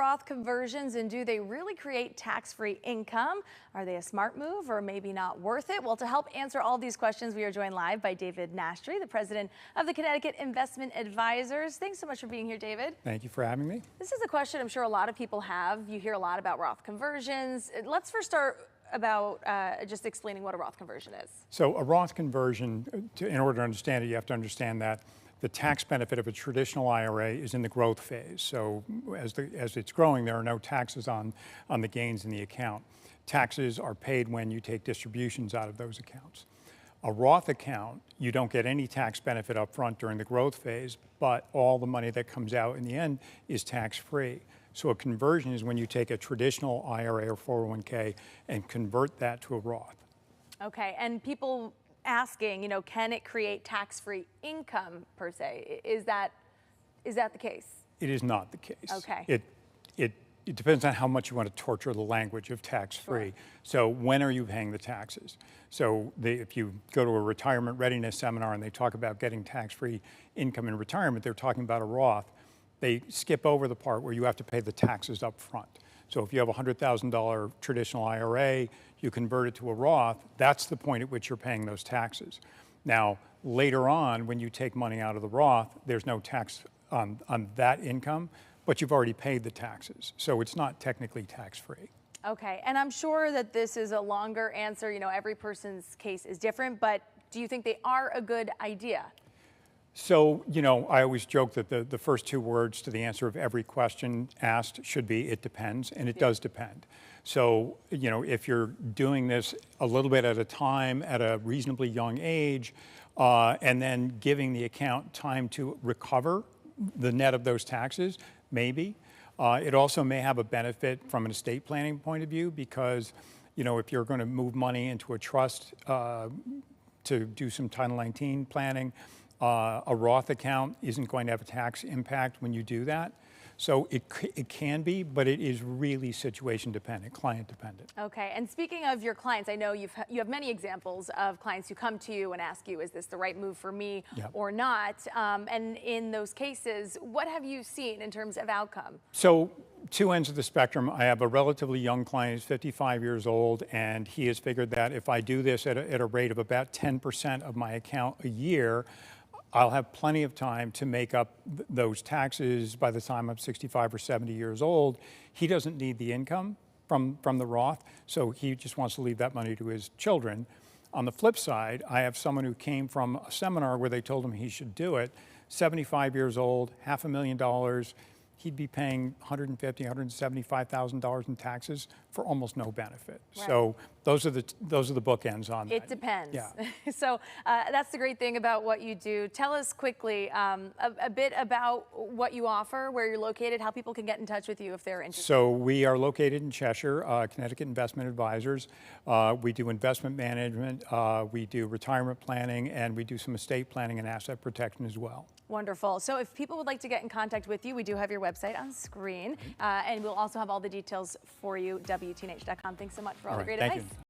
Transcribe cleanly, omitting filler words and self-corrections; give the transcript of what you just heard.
Roth conversions, and do they really create tax-free income? Are they a smart move or maybe not worth it? Well, to help answer all these questions, we are joined live by David Nastry, the president of the Connecticut Investment Advisors. Thanks so much for being here, David. Thank you for having me. This is a question I'm sure a lot of people have. You hear a lot about Roth conversions. Let's first start about just explaining what a Roth conversion is. So a Roth conversion, in order to understand it, you have to understand that the tax benefit of a traditional IRA is in the growth phase. So as it's growing, there are no taxes on the gains in the account. Taxes are paid when you take distributions out of those accounts. A Roth account, you don't get any tax benefit up front during the growth phase, but all the money that comes out in the end is tax-free. So a conversion is when you take a traditional IRA or 401k and convert that to a Roth. Okay, and people asking, can it create tax-free income per se? Is that the case? It is not the case. Okay. It depends on how much you want to torture the language of tax-free. Sure. So when are you paying the taxes? So if you go to a retirement readiness seminar and they talk about getting tax-free income in retirement, they're talking about a Roth. They skip over the part where you have to pay the taxes up front. So if you have a $100,000 traditional IRA, you convert it to a Roth, that's the point at which you're paying those taxes. Now, later on, when you take money out of the Roth, there's no tax on that income, but you've already paid the taxes. So it's not technically tax-free. Okay, and I'm sure that this is a longer answer. Every person's case is different, but do you think they are a good idea? So, I always joke that the first two words to the answer of every question asked should be, it depends, and it does depend. So, if you're doing this a little bit at a time at a reasonably young age, and then giving the account time to recover the net of those taxes, maybe. It also may have a benefit from an estate planning point of view because, if you're going to move money into a trust to do some Title 19 planning, a Roth account isn't going to have a tax impact when you do that. So it can be, but it is really situation dependent, client dependent. Okay, and speaking of your clients, I know you have many examples of clients who come to you and ask you, is this the right move for me or not? And in those cases, what have you seen in terms of outcome? So two ends of the spectrum. I have a relatively young client who's 55 years old, and he has figured that if I do this at a rate of about 10% of my account a year, I'll have plenty of time to make up those taxes by the time I'm 65 or 70 years old. He doesn't need the income from the Roth, so he just wants to leave that money to his children. On the flip side, I have someone who came from a seminar where they told him he should do it, 75 years old, $500,000. He'd be paying $150,000, $175,000 in taxes for almost no benefit. Right. So those are the bookends on that. It depends. Yeah. So that's the great thing about what you do. Tell us quickly a bit about what you offer, where you're located, how people can get in touch with you if they're interested. So we are located in Cheshire, Connecticut Investment Advisors. We do investment management, we do retirement planning, and we do some estate planning and asset protection as well. Wonderful. So if people would like to get in contact with you, we do have your website on screen, and we'll also have all the details for you, WTNH.com. Thanks so much for all the great advice. Thank you.